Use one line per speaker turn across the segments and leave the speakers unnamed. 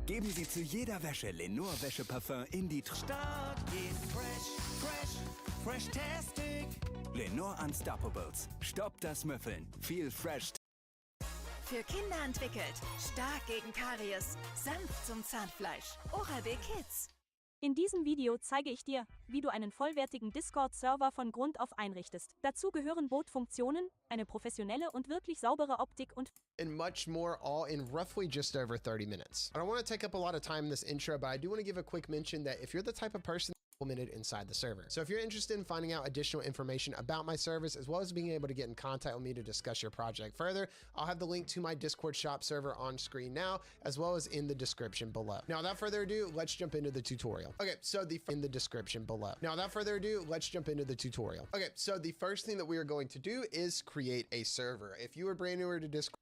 Geben Sie zu jeder Wäsche Lenor Wäscheparfum in die
Start geht fresh-tastic.
Lenor Unstoppables. Stoppt das Müffeln. Viel fresh.
Für Kinder entwickelt. Stark gegen Karies. Sanft zum Zahnfleisch. Oral-B Kids.
In diesem Video zeige ich dir, wie du einen vollwertigen Discord-Server von Grund auf einrichtest. Dazu gehören Bootfunktionen, eine professionelle und wirklich saubere Optik und
and much more, all in roughly just over 30 minutes. I don't want to take up a lot of time in this intro, but I do want to give a quick mention that if you're the type of person implemented inside the server. So if you're interested in finding out additional information about my service, as well as being able to get in contact with me to discuss your project further, I'll have the link to my Discord shop server on screen now, as well as in the description below. Now, without further ado, let's jump into the tutorial. Okay, so in the description below. Now, without further ado, let's jump into the tutorial. Okay, so the first thing that we are going to do is create a server. If you are brand newer to Discord,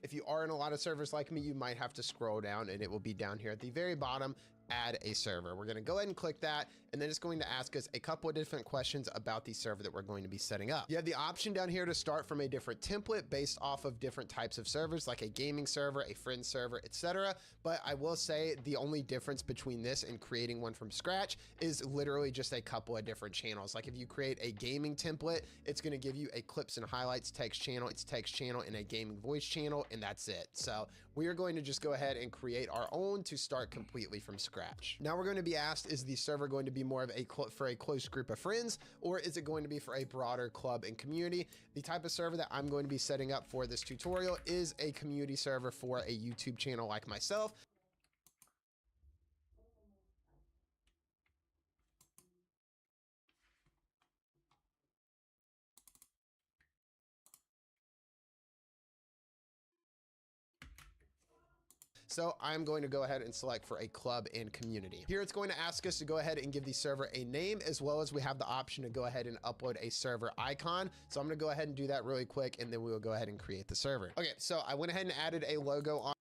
if you are in a lot of servers like me, you might have to scroll down and it will be down here at the very bottom, add a server. We're going to go ahead and click that, and then it's going to ask us a couple of different questions about the server that we're going to be setting up. You have the option down here to start from a different template based off of different types of servers, like a gaming server, a friend server, etc. But I will say the only difference between this and creating one from scratch is literally just a couple of different channels. Like if you create a gaming template, it's going to give you a clips and highlights text channel, its text channel, and a gaming voice channel, and that's it. So we are going to just go ahead and create our own to start completely from scratch. Now we're going to be asked, is the server going to be more of for a close group of friends, or is it going to be for a broader club and community? The type of server that I'm going to be setting up for this tutorial is a community server for a YouTube channel like myself. So I'm going to go ahead and select for a club and community. Here it's going to ask us to go ahead and give the server a name, as well as we have the option to go ahead and upload a server icon. So I'm going to go ahead and do that really quick, and then we will go ahead and create the server. Okay, so I went ahead and added a logo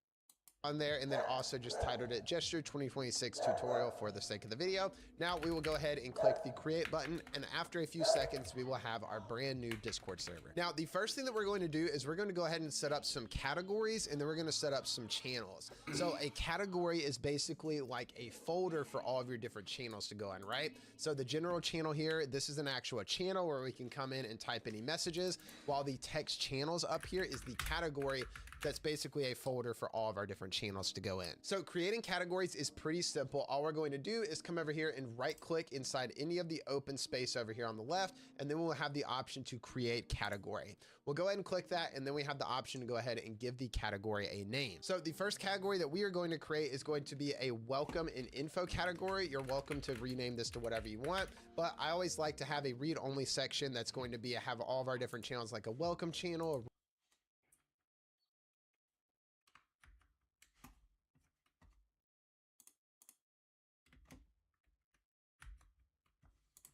on there, and then also just titled it Gesture 2026 tutorial for the sake of the video. Now we will go ahead and click the create button, and after a few seconds we will have our brand new Discord server. Now the first thing that we're going to do is we're going to go ahead and set up some categories, and then we're going to set up some channels. So a category is basically like a folder for all of your different channels to go in, right? So the general channel here, this is an actual channel where we can come in and type any messages, while the text channels up here is the category. That's basically a folder for all of our different channels to go in. So creating categories is pretty simple. All we're going to do is come over here and right click inside any of the open space over here on the left, and then we'll have the option to create category. We'll go ahead and click that, and then we have the option to go ahead and give the category a name. So the first category that we are going to create is going to be a welcome and info category. You're welcome to rename this to whatever you want, but I always like to have a read-only section that's going to be have all of our different channels, like a welcome channel,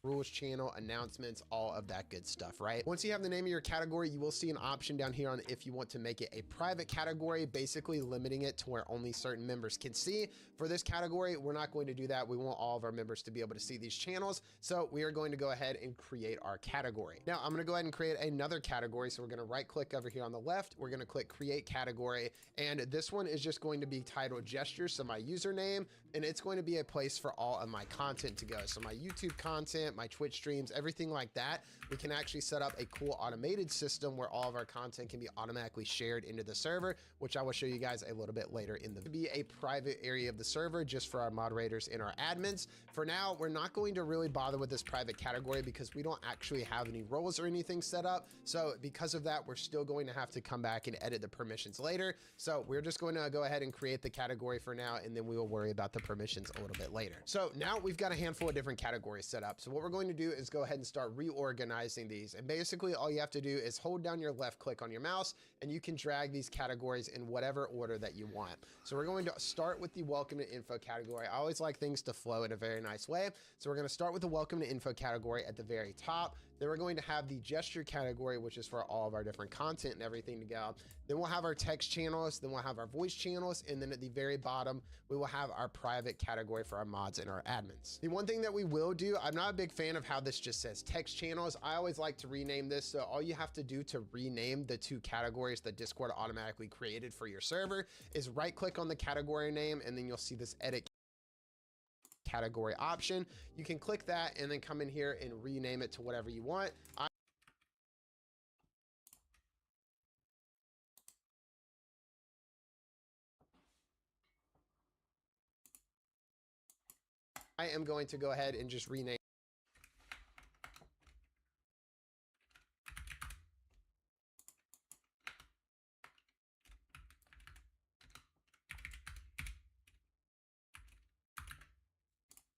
rules channel, announcements, all of that good stuff, right? Once you have the name of your category, you will see an option down here on if you want to make it a private category, basically limiting it to where only certain members can see. For this category, we're not going to do that. We want all of our members to be able to see these channels. So we are going to go ahead and create our category. Now I'm going to go ahead and create another category. So we're going to right click over here on the left. We're going to click create category. And this one is just going to be titled gesture. So my username, and it's going to be a place for all of my content to go. So my YouTube content, my Twitch streams, everything like that. We can actually set up a cool automated system where all of our content can be automatically shared into the server, which I will show you guys a little bit later in the video. Be a private area of the server just for our moderators and our admins. For now, we're not going to really bother with this private category because we don't actually have any roles or anything set up. So because of that, we're still going to have to come back and edit the permissions later. So we're just going to go ahead and create the category for now, and then we will worry about the permissions a little bit later. So now we've got a handful of different categories set up. So what what we're going to do is go ahead and start reorganizing these. And basically all you have to do is hold down your left click on your mouse and you can drag these categories in whatever order that you want. So we're going to start with the welcome to info category. I always like things to flow in a very nice way. So we're going to start with the welcome to info category at the very top. Then we're going to have the gesture category, which is for all of our different content and everything to go. Then we'll have our text channels, then we'll have our voice channels, and then at the very bottom, we will have our private category for our mods and our admins. The one thing that we will do, I'm not a big fan of how this just says text channels. I always like to rename this. So all you have to do to rename the two categories that Discord automatically created for your server is right click on the category name, and then you'll see this edit category option. You can click that and then come in here and rename it to whatever you want. I am going to go ahead and just rename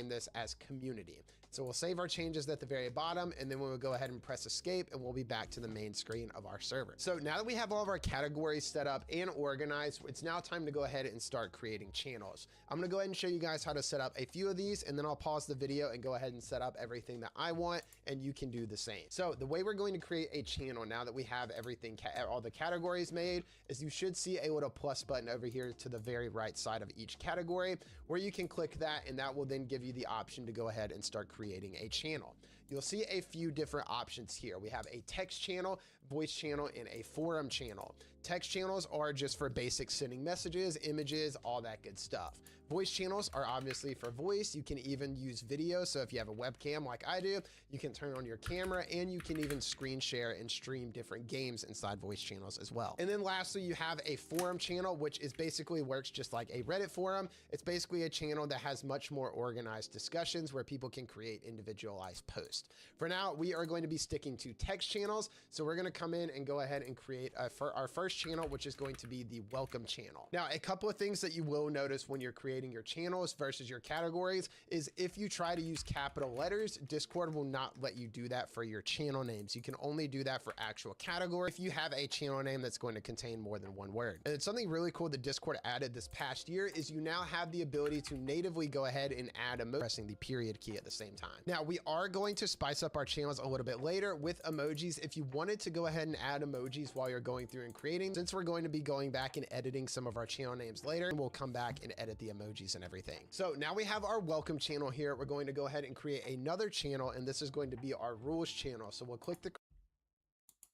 this as community. So we'll save our changes at the very bottom, and then we'll go ahead and press escape, and we'll be back to the main screen of our server. So now that we have all of our categories set up and organized, it's now time to go ahead and start creating channels. I'm gonna go ahead and show you guys how to set up a few of these, and then I'll pause the video and go ahead and set up everything that I want, and you can do the same. So the way we're going to create a channel now that we have everything, all the categories made, is you should see a little plus button over here to the very right side of each category, where you can click that, and that will then give you the option to go ahead and start creating a channel. You'll see a few different options here. We have a text channel, voice channel, and a forum channel. Text channels are just for basic sending messages, images, all that good stuff. Voice channels are obviously for voice. You can even use video. So if you have a webcam like I do, you can turn on your camera, and you can even screen share and stream different games inside voice channels as well. And then lastly, you have a forum channel, which is basically works just like a Reddit forum. It's basically a channel that has much more organized discussions where people can create individualized posts. For now, we are going to be sticking to text channels. So we're going to come in and go ahead and create our first channel, which is going to be the welcome channel. Now, a couple of things that you will notice when you're creating your channels versus your categories is if you try to use capital letters, Discord will not let you do that for your channel names. You can only do that for actual category if you have a channel name that's going to contain more than one word. And it's something really cool that Discord added this past year is you now have the ability to natively go ahead and add emoji, pressing the period key at the same time. Now, we are going to spice up our channels a little bit later with emojis. If you wanted to go ahead and add emojis while you're going through and creating, since we're going to be going back and editing some of our channel names later, we'll come back and edit the emojis and everything. So now we have our welcome channel here. We're going to go ahead and create another channel, and this is going to be our rules channel. So we'll click the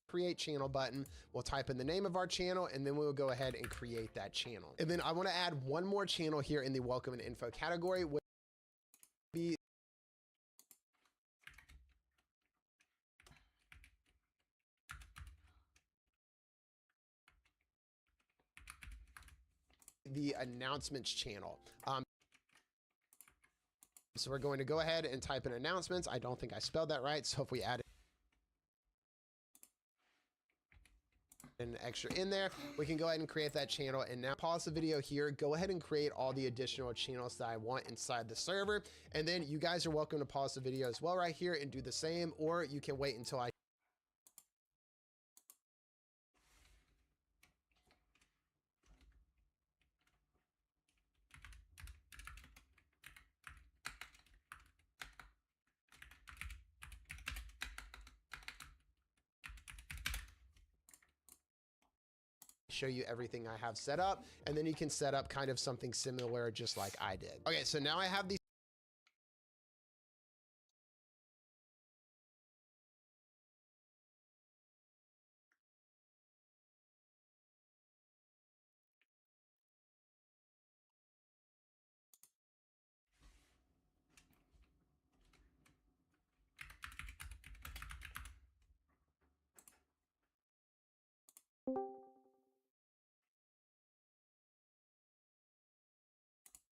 create channel button. We'll type in the name of our channel, and then we'll go ahead and create that channel. And then I want to add one more channel here in the welcome and info category, which will be the announcements channel. So we're going to go ahead and type in announcements. I don't think I spelled that right. So if we add an extra in there, we can go ahead and create that channel. And now pause the video here, go ahead and create all the additional channels that I want inside the server. And then you guys are welcome to pause the video as well right here and do the same, or you can wait until I show you everything I have set up, and then you can set up kind of something similar just like I did. Okay, so now I have these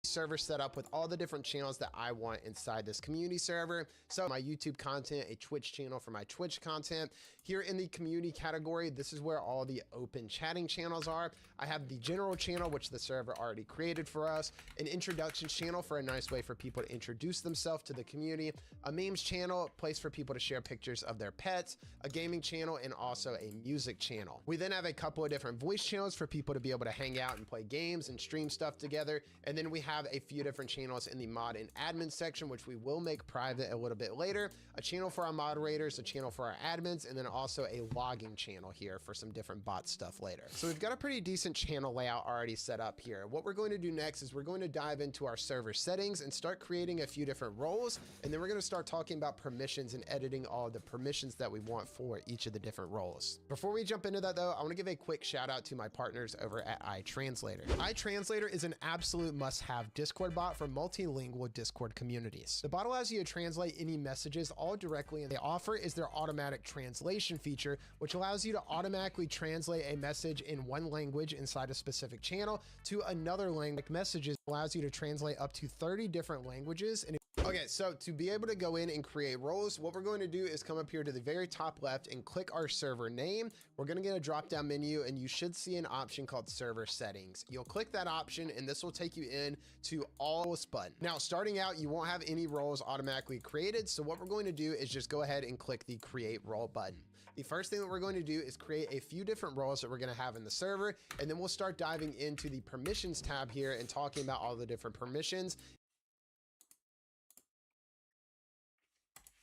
server set up with all the different channels that I want inside this community server. So my YouTube content, a Twitch channel for my Twitch content. Here in the community category, this is where all the open chatting channels are. I have the general channel, which the server already created for us, an introduction channel for a nice way for people to introduce themselves to the community, a memes channel, a place for people to share pictures of their pets, a gaming channel, and also a music channel. We then have a couple of different voice channels for people to be able to hang out and play games and stream stuff together. And then we have a few different channels in the mod and admin section, which we will make private a little bit later, a channel for our moderators, a channel for our admins, and then also a logging channel here for some different bot stuff later. So we've got a pretty decent channel layout already set up here. What we're going to do next is we're going to dive into our server settings and start creating a few different roles. And then we're going to start talking about permissions and editing all the permissions that we want for each of the different roles. Before we jump into that though, I want to give a quick shout out to my partners over at iTranslator. iTranslator is an absolute must-have Discord bot for multilingual Discord communities. The bot allows you to translate any messages all directly, and they offer is their automatic translation feature, which allows you to automatically translate a message in one language inside a specific channel to another language. Messages allows you to translate up to 30 different languages. And okay, so to be able to go in and create roles, what we're going to do is come up here to the very top left and click our server name. We're going to get a drop down menu and you should see an option called server settings. You'll click that option and this will take you in to all button. Now, starting out, you won't have any roles automatically created. So what we're going to do is just go ahead and click the create role button. The first thing that we're going to do is create a few different roles that we're going to have in the server, and then we'll start diving into the permissions tab here and talking about all the different permissions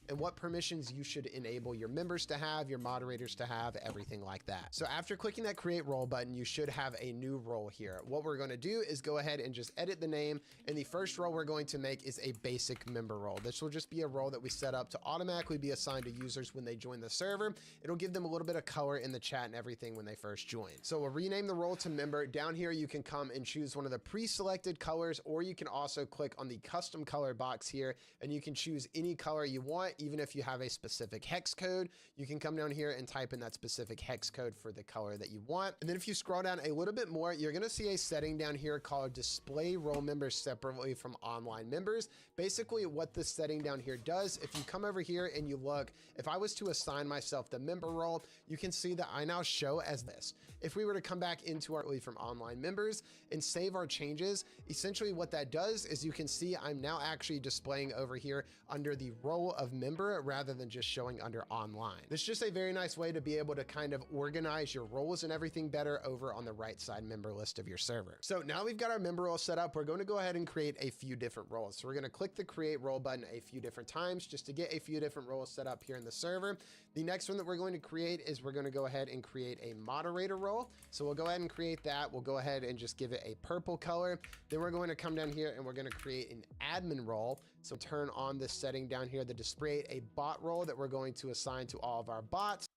and what permissions you should enable your members to have, your moderators to have, everything like that. So after clicking that create role button, you should have a new role here. What we're going to do is go ahead and just edit the name. And the first role we're going to make is a basic member role. This will just be a role that we set up to automatically be assigned to users when they join the server. It'll give them a little bit of color in the chat and everything when they first join. So we'll rename the role to member. Down here, you can come and choose one of the pre-selected colors, or you can also click on the custom color box here and you can choose any color you want. Even if you have a specific hex code, you can come down here and type in that specific hex code for the color that you want. And then if you scroll down a little bit more, you're going to see a setting down here called display role members separately from online members. Basically what this setting down here does, if you come over here and you look, if I was to assign myself the member role, you can see that I now show as this. If we were to come back into our from online members and save our changes, essentially what that does is you can see I'm now actually displaying over here under the role of member rather than just showing under online. This is just a very nice way to be able to kind of organize your roles and everything better over on the right side member list of your server. So now we've got our member role set up. We're going to go ahead and create a few different roles. So we're going to click the create role button a few different times just to get a few different roles set up here in the server. The next one that we're going to create is we're going to go ahead and create a moderator role. So we'll go ahead and create that. We'll go ahead and just give it a purple color. Then we're going to come down here and we're going to create an admin role. So turn on this setting down here, the display a bot role that we're going to assign to all of our bots.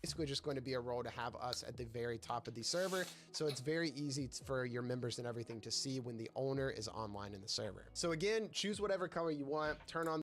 Basically just going to be a role to have us at the very top of the server. So it's very easy for your members and everything to see when the owner is online in the server. So again, choose whatever color you want, turn on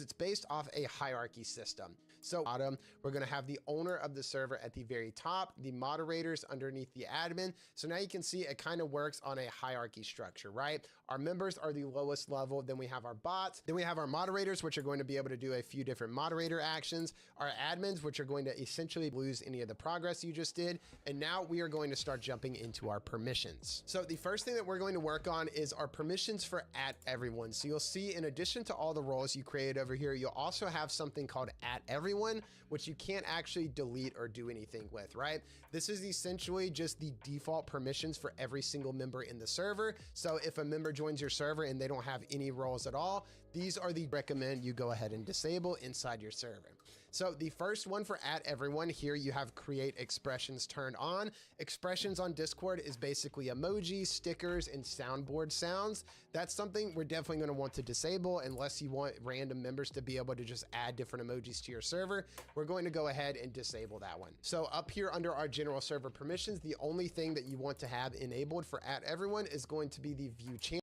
it's based off a hierarchy system. So bottom, we're going to have the owner of the server at the very top, the moderators underneath the admin. So now you can see it kind of works on a hierarchy structure, right? Our members are the lowest level. Then we have our bots. Then we have our moderators, which are going to be able to do a few different moderator actions. Our admins, which are going to essentially lose any of the progress you just did. And now we are going to start jumping into our permissions. So the first thing that we're going to work on is our permissions for @everyone. So you'll see in addition to all the roles you created over here, you'll also have something called @everyone, which you can't actually delete or do anything with, right? This is essentially just the default permissions for every single member in the server. So if a member joins your server and they don't have any roles at all, these are the recommend you go ahead and disable inside your server. So the first one for @everyone, here you have create expressions turned on. Expressions on Discord is basically emojis, stickers, and soundboard sounds. That's something we're definitely going to want to disable unless you want random members to be able to just add different emojis to your server. We're going to go ahead and disable that one. So up here under our general server permissions, the only thing that you want to have enabled for @everyone is going to be the view channels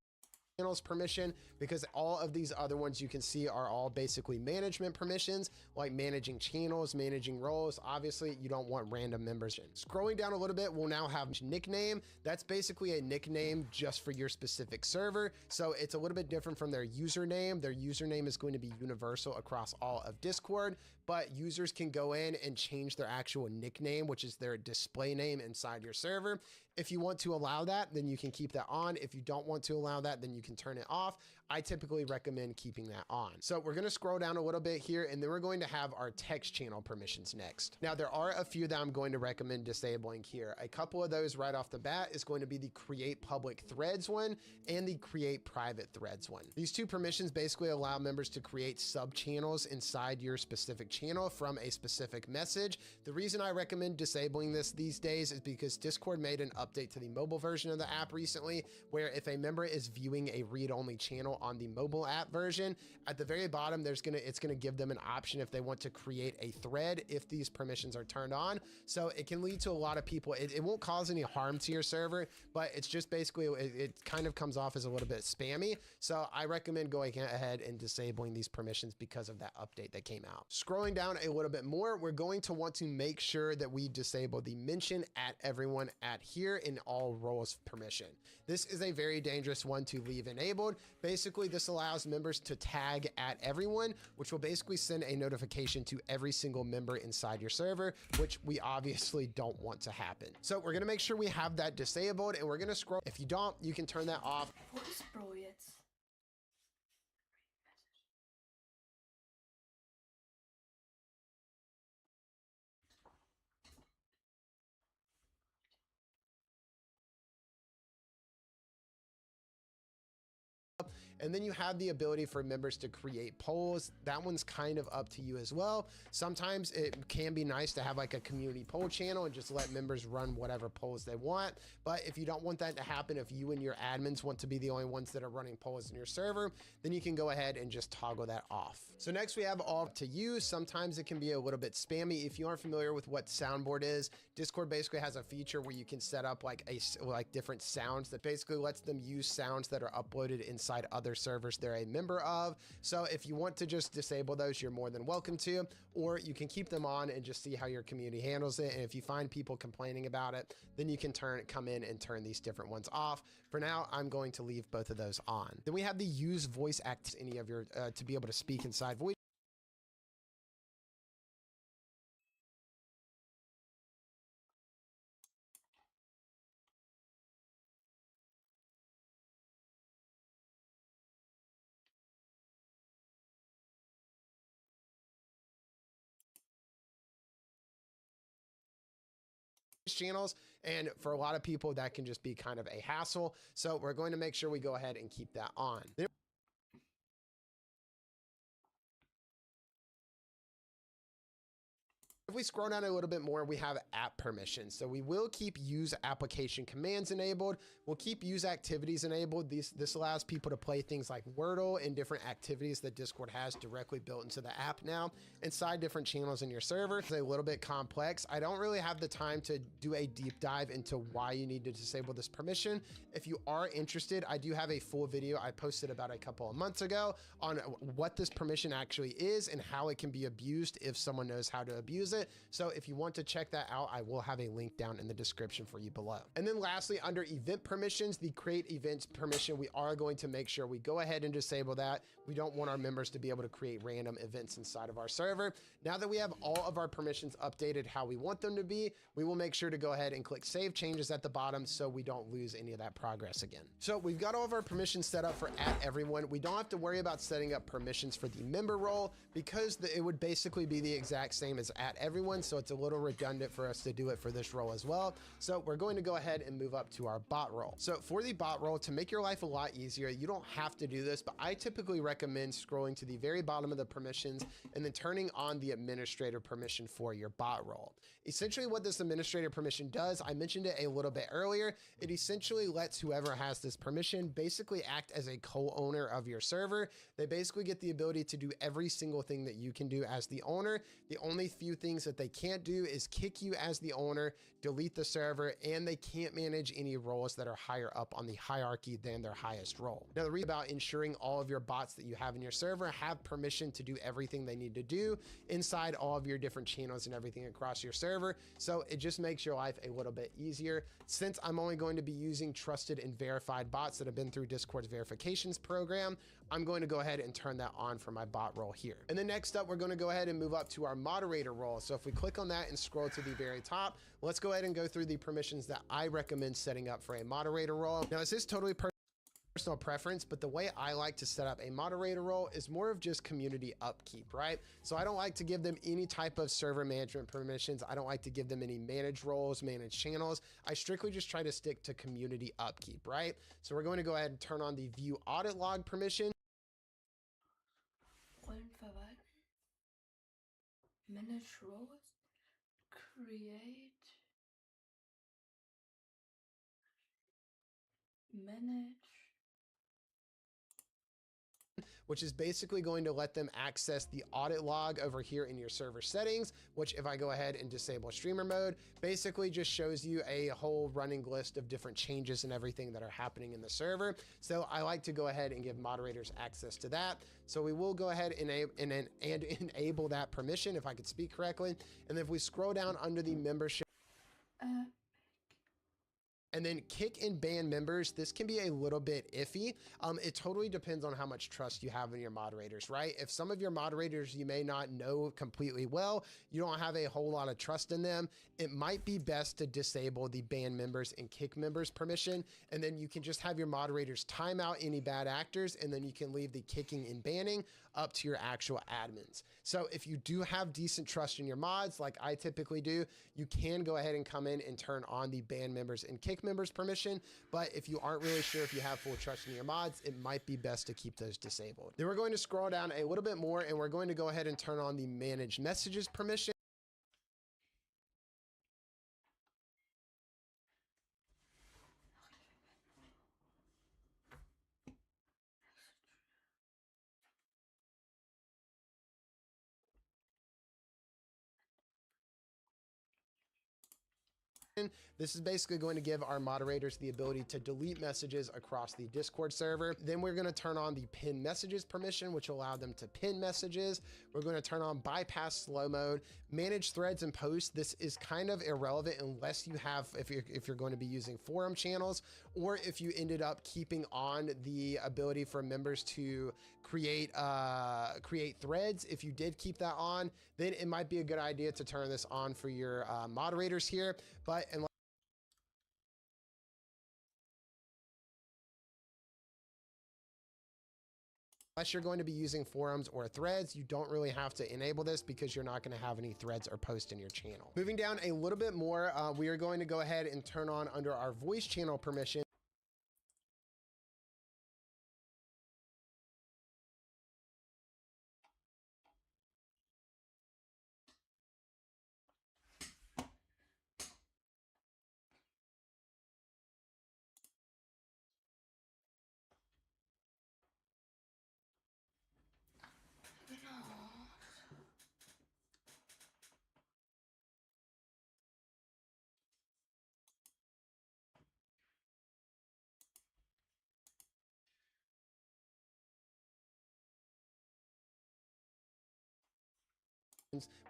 permission, because all of these other ones you can see are all basically management permissions, like managing channels, managing roles. Obviously you don't want random members. Scrolling down a little bit, we'll now have nickname. That's basically a nickname just for your specific server, so it's a little bit different from their username. Their username is going to be universal across all of Discord, but users can go in and change their actual nickname, which is their display name inside your server. If you want to allow that, then you can keep that on. If you don't want to allow that, then you can turn it off. I typically recommend keeping that on. So we're gonna scroll down a little bit here, and then we're going to have our text channel permissions next. Now there are a few that I'm going to recommend disabling here. A couple of those right off the bat is going to be the create public threads one and the create private threads one. These two permissions basically allow members to create sub channels inside your specific channel from a specific message. The reason I recommend disabling this these days is because Discord made an update to the mobile version of the app recently, where if a member is viewing a read-only channel on the mobile app version, at the very bottom it's gonna give them an option if they want to create a thread if these permissions are turned on. So it can lead to a lot of people. It won't cause any harm to your server, but it's just basically it kind of comes off as a little bit spammy. So I recommend going ahead and disabling these permissions because of that update that came out. Scrolling down a little bit more, we're going to want to make sure that we disable the mention @everyone here in all roles permission. This is a very dangerous one to leave enabled. Basically, this allows members to tag @everyone, which will basically send a notification to every single member inside your server, which we obviously don't want to happen. So we're gonna make sure we have that disabled, and we're gonna scroll. If you don't, you can turn that off.
Wo ist Bro jetzt?
And then you have the ability for members to create polls. That one's kind of up to you as well. Sometimes it can be nice to have like a community poll channel and just let members run whatever polls they want. But if you don't want that to happen, if you and your admins want to be the only ones that are running polls in your server, then you can go ahead and just toggle that off. So next we have all to use. Sometimes it can be a little bit spammy. If you aren't familiar with what soundboard is, Discord basically has a feature where you can set up like different sounds that basically lets them use sounds that are uploaded inside other servers they're a member of. So if you want to just disable those, you're more than welcome to, or you can keep them on and just see how your community handles it. And if you find people complaining about it, then you can come in and turn these different ones off. For now, I'm going to leave both of those on. Then we have the use voice act any of your to be able to speak inside voice. Channels, and for a lot of people that can just be kind of a hassle, so we're going to make sure we go ahead and keep that on. If we scroll down a little bit more, we have app permissions. So we will keep use application commands enabled. We'll keep use activities enabled. This allows people to play things like Wordle and different activities that Discord has directly built into the app now inside different channels in your server. It's a little bit complex. I don't really have the time to do a deep dive into why you need to disable this permission. If you are interested, I do have a full video I posted about a couple of months ago on what this permission actually is and how it can be abused if someone knows how to abuse it. So if you want to check that out, I will have a link down in the description for you below. And then lastly, under event permissions, the create events permission, we are going to make sure we go ahead and disable that. We don't want our members to be able to create random events inside of our server. Now that we have all of our permissions updated how we want them to be, we will make sure to go ahead and click save changes at the bottom so we don't lose any of that progress again. So we've got all of our permissions set up for @everyone. We don't have to worry about setting up permissions for the member role because it would basically be the exact same as @everyone. everyone, so it's a little redundant for us to do it for this role as well. So we're going to go ahead and move up to our bot role. So for the bot role, to make your life a lot easier, you don't have to do this, but I typically recommend scrolling to the very bottom of the permissions and then turning on the administrator permission for your bot role. Essentially what this administrator permission does, I mentioned it a little bit earlier, it essentially lets whoever has this permission basically act as a co-owner of your server. They basically get the ability to do every single thing that you can do as the owner. The only few things that they can't do is kick you as the owner, delete the server, and they can't manage any roles that are higher up on the hierarchy than their highest role. Now, the reason about ensuring all of your bots that you have in your server have permission to do everything they need to do inside all of your different channels and everything across your server. So it just makes your life a little bit easier. Since I'm only going to be using trusted and verified bots that have been through Discord's verifications program, I'm going to go ahead and turn that on for my bot role here. And then next up, we're going to go ahead and move up to our moderator role. So if we click on that and scroll to the very top, let's go ahead and go through the permissions that I recommend setting up for a moderator role. Now, this is totally personal preference, but the way I like to set up a moderator role is more of just community upkeep, right? So I don't like to give them any type of server management permissions. I don't like to give them any manage roles, manage channels. I strictly just try to stick to community upkeep, right? So we're going to go ahead and turn on the view audit log permission.
Rollen verwalten, manage roles, create, manage.
Which is basically going to let them access the audit log over here in your server settings, which if I go ahead and disable streamer mode, basically just shows you a whole running list of different changes and everything that are happening in the server. So I like to go ahead and give moderators access to that. So we will go ahead and enable that permission, if I could speak correctly. And then if we scroll down under the membership, and then kick and ban members, this can be a little bit iffy. It totally depends on how much trust you have in your moderators, right? If some of your moderators you may not know completely well, you don't have a whole lot of trust in them, it might be best to disable the ban members and kick members permission, and then you can just have your moderators time out any bad actors, and then you can leave the kicking and banning up to your actual admins. So if you do have decent trust in your mods, like I typically do, you can go ahead and come in and turn on the ban members and kick members permission. But if you aren't really sure if you have full trust in your mods, it might be best to keep those disabled. Then we're going to scroll down a little bit more, and we're going to go ahead and turn on the manage messages permission. This is basically going to give our moderators the ability to delete messages across the Discord server. Then we're going to turn on the pin messages permission, which will allow them to pin messages. We're going to turn on bypass slow mode, manage threads and posts. This is kind of irrelevant unless you have, if you're going to be using forum channels, or if you ended up keeping on the ability for members to create threads. If you did keep that on, then it might be a good idea to turn this on for your moderators here. But unless you're going to be using forums or threads, you don't really have to enable this because you're not going to have any threads or posts in your channel. Moving down a little bit more, we are going to go ahead and turn on under our voice channel permission.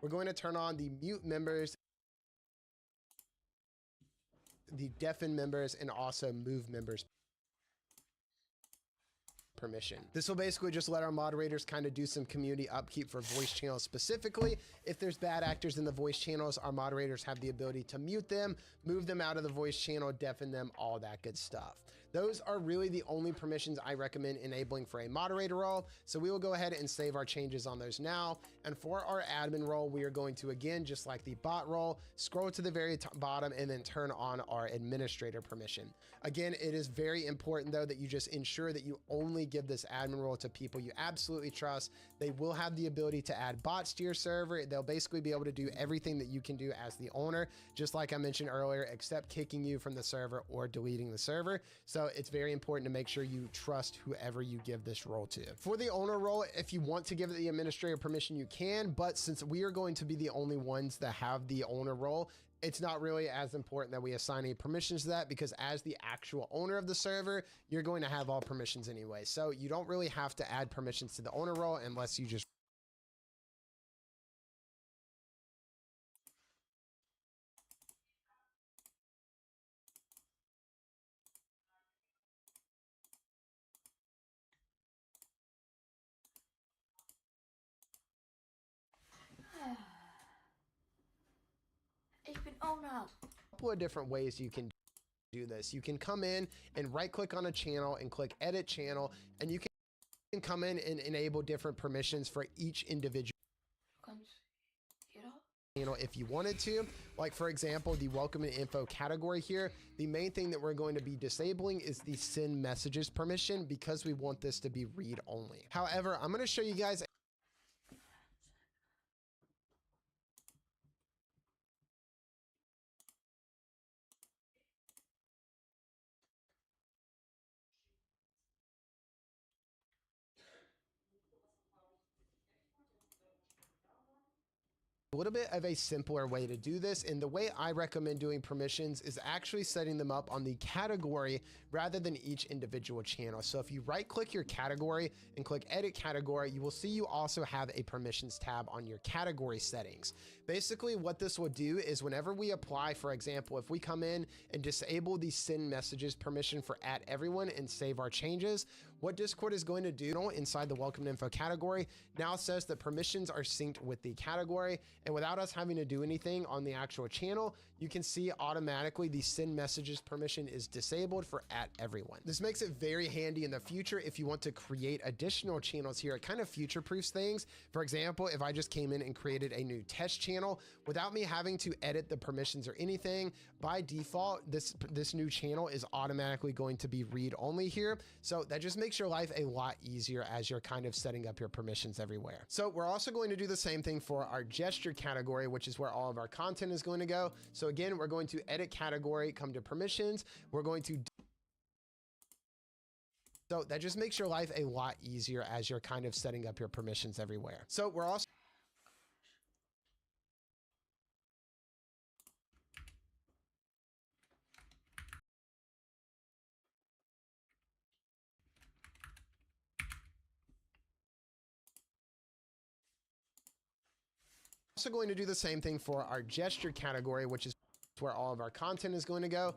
We're going to turn on the mute members, the deafen members, and also move members permission. This will basically just let our moderators kind of do some community upkeep for voice channels specifically. If there's bad actors in the voice channels, our moderators have the ability to mute them, move them out of the voice channel, deafen them, all that good stuff. Those are really the only permissions I recommend enabling for a moderator role. So we will go ahead and save our changes on those now. And for our admin role, we are going to, again, just like the bot role, scroll to the very bottom and then turn on our administrator permission. Again, it is very important though that you just ensure that you only give this admin role to people you absolutely trust. They will have the ability to add bots to your server. They'll basically be able to do everything that you can do as the owner, just like I mentioned earlier, except kicking you from the server or deleting the server. So it's very important to make sure you trust whoever you give this role to. For the owner role, if you want to give the administrator permission, you can, but since we are going to be the only ones that have the owner role, it's not really as important that we assign any permissions to that, because as the actual owner of the server, you're going to have all permissions anyway. So you don't really have to add permissions to the owner role unless you just
Ich bin Owner.
couple of different ways you can do this. You can come in and right click on a channel and click edit channel, and you can come in and enable different permissions for each individual channel if you wanted to. Like for example, the welcome and info category here, the main thing that we're going to be disabling is the send messages permission, because we want this to be read only. However, I'm going to show you guys a little bit of a simpler way to do this. And the way I recommend doing permissions is actually setting them up on the category rather than each individual channel. So if you right click your category and click edit category, you will see you also have a permissions tab on your category settings. Basically what this will do is whenever we apply, for example, if we come in and disable the send messages permission for @everyone and save our changes, what Discord is going to do inside the welcome and info category now says that permissions are synced with the category, and without us having to do anything on the actual channel, you can see automatically the send messages permission is disabled for @everyone. This makes it very handy in the future if you want to create additional channels here. It kind of future proofs things. For example, if I just came in and created a new test channel without me having to edit the permissions or anything, by default, this new channel is automatically going to be read only here. So that just makes your life a lot easier as you're kind of setting up your permissions everywhere. So we're also going to do the same thing for our gesture category, which is where all of our content is going to go. So again, we're going to edit category, come to permissions. We're going to So that just makes your life a lot easier as you're kind of setting up your permissions everywhere. So we're also going to do the same thing for our gesture category, which is where all of our content is going to go.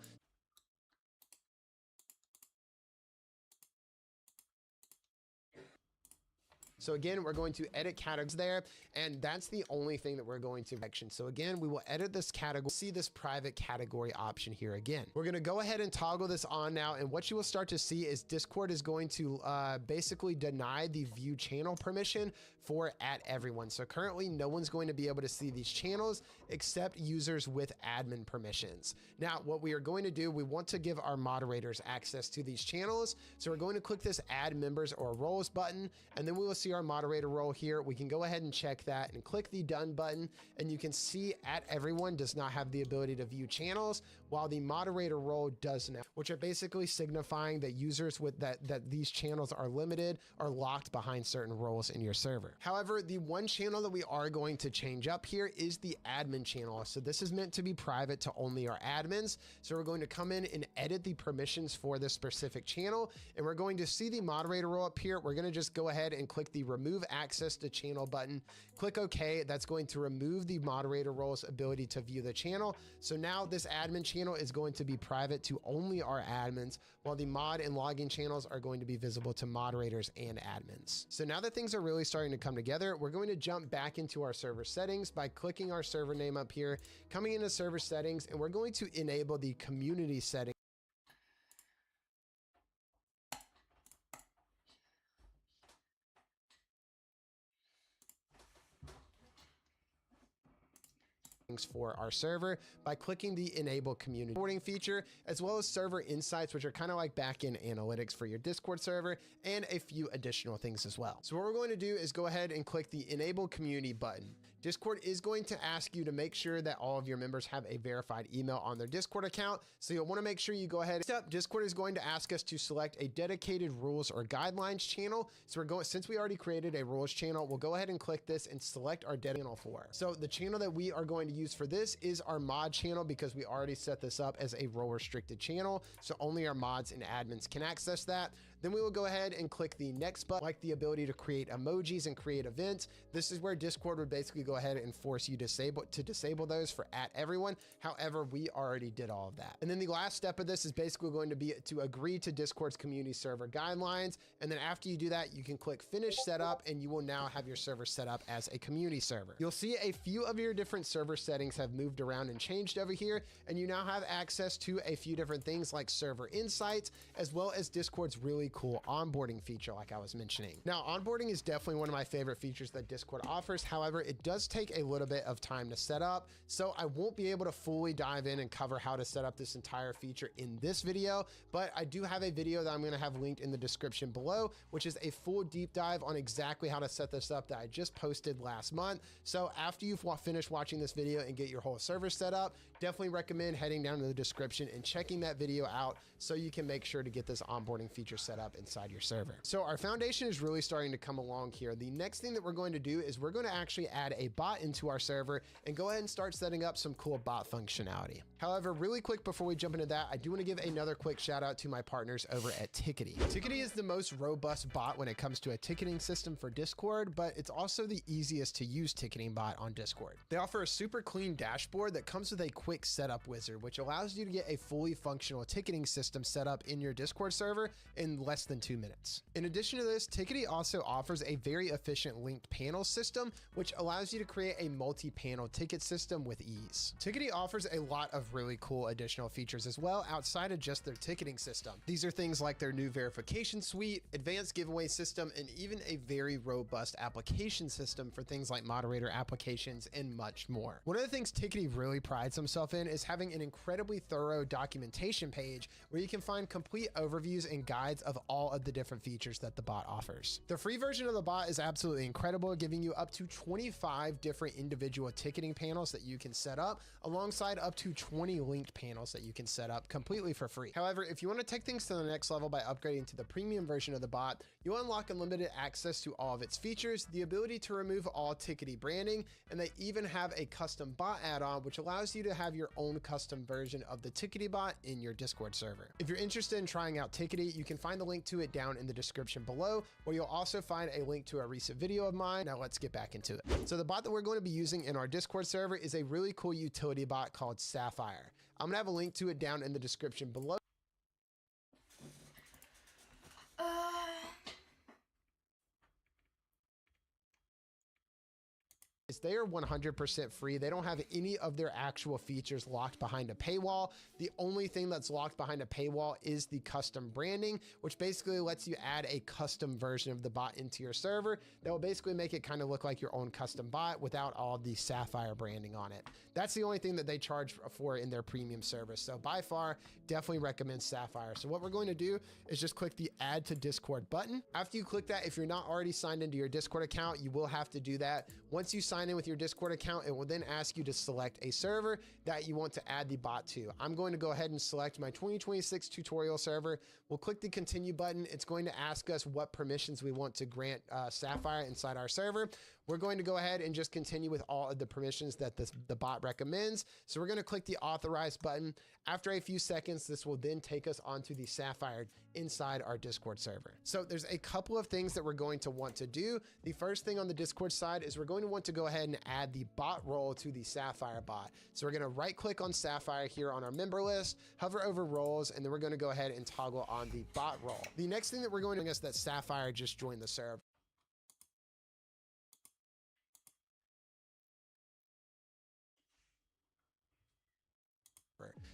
So again, we're going to edit categories there, and that's the only thing that we're going to action. So again, we will edit this category, see this private category option here again. We're going to go ahead and toggle this on now, and what you will start to see is Discord is going to basically deny the view channel permission for @everyone. So currently no one's going to be able to see these channels except users with admin permissions. Now, what we are going to do, we want to give our moderators access to these channels. So we're going to click this add members or roles button, and then we will see our moderator role here. We can go ahead and check that and click the done button, and you can see @everyone does not have the ability to view channels, while the moderator role does now, which are basically signifying that users with that these channels are limited or locked behind certain roles in your server. However, the one channel that we are going to change up here is the admin channel. So this is meant to be private to only our admins. So we're going to come in and edit the permissions for this specific channel, and we're going to see the moderator role up here. We're going to just go ahead and click the remove access to channel button, click OK. That's going to remove the moderator role's ability to view the channel. So now this admin channel is going to be private to only our admins, while the mod and login channels are going to be visible to moderators and admins. So now that things are really starting to come together, we're going to jump back into our server settings by clicking our server name up here, coming into server settings, and we're going to enable the community settings for our server by clicking the enable community reporting feature, as well as server insights, which are kind of like back-end analytics for your Discord server, and a few additional things as well. So what we're going to do is go ahead and click the enable community button. Discord is going to ask you to make sure that all of your members have a verified email on their Discord account. So you'll want to make sure you go ahead. Next up, Discord is going to ask us to select a dedicated rules or guidelines channel. So since we already created a rules channel, we'll go ahead and click this and select our dedicated channel for. So the channel that we are going to use for this is our mod channel, because we already set this up as a role restricted channel. So only our mods and admins can access that. Then we will go ahead and click the next button, like the ability to create emojis and create events. This is where Discord would basically go ahead and force you to disable those for @everyone. However, we already did all of that. And then the last step of this is basically going to be to agree to Discord's community server guidelines. And then after you do that, you can click finish setup, and you will now have your server set up as a community server. You'll see a few of your different server settings have moved around and changed over here, and you now have access to a few different things like server insights, as well as Discord's really cool onboarding feature like I was mentioning. Now, onboarding is definitely one of my favorite features that Discord offers. However, it does take a little bit of time to set up, so I won't be able to fully dive in and cover how to set up this entire feature in this video, but I do have a video that I'm going to have linked in the description below, which is a full deep dive on exactly how to set this up that I just posted last month. So after you've finished watching this video and get your whole server set up, definitely recommend heading down to the description and checking that video out so you can make sure to get this onboarding feature set up inside your server. So our foundation is really starting to come along here. The next thing that we're going to do is we're going to actually add a bot into our server and go ahead and start setting up some cool bot functionality. However, really quick before we jump into that, I do want to give another quick shout out to my partners over at Tickety. Tickety is the most robust bot when it comes to a ticketing system for Discord, but it's also the easiest to use ticketing bot on Discord. They offer a super clean dashboard that comes with a quick setup wizard, which allows you to get a fully functional ticketing system set up in your Discord server in less than 2 minutes. In addition to this, Tickety also offers a very efficient linked panel system, which allows you to create a multi-panel ticket system with ease. Tickety offers a lot of really cool additional features as well outside of just their ticketing system. These are things like their new verification suite, advanced giveaway system, and even a very robust application system for things like moderator applications and much more. One of the things Tickety really prides himself in is having an incredibly thorough documentation page where you can find complete overviews and guides of all of the different features that the bot offers. The free version of the bot is absolutely incredible, giving you up to 25 different individual ticketing panels that you can set up, alongside up to 20 linked panels that you can set up completely for free. However, if you want to take things to the next level by upgrading to the premium version of the bot, you unlock unlimited access to all of its features, the ability to remove all Tickety branding, and they even have a custom bot add-on, which allows you to have your own custom version of the Tickety bot in your Discord server. If you're interested in trying out Tickety, you can find the link to it down in the description below, where you'll also find a link to a recent video of mine. Now let's get back into it. So the bot that we're going to be using in our Discord server is a really cool utility bot called Sapphire. I'm gonna have a link to it down in the description below. They are 100% free. They don't have any of their actual features locked behind a paywall. The only thing that's locked behind a paywall is the custom branding, which basically lets you add a custom version of the bot into your server that will basically make it kind of look like your own custom bot without all the Sapphire branding on it. That's the only thing that they charge for in their premium service. So by far, definitely recommend Sapphire. So what we're going to do is just click the add to Discord button. After you click that, if you're not already signed into your Discord account, you will have to do that. Once you sign in with your Discord account, it will then ask you to select a server that you want to add the bot to. I'm going to go ahead and select my 2026 tutorial server. We'll click the continue button. It's going to ask us what permissions we want to grant Sapphire inside our server. We're going to go ahead and just continue with all of the permissions that the bot recommends. So we're going to click the authorize button. After a few seconds, this will then take us onto the Sapphire inside our Discord server. So there's a couple of things that we're going to want to do. The first thing on the Discord side is we're going to want to go ahead and add the bot role to the Sapphire bot. So we're going to right click on Sapphire here on our member list, hover over roles, and then we're going to go ahead and toggle on the bot role. The next thing that we're going to do is that Sapphire just joined the server.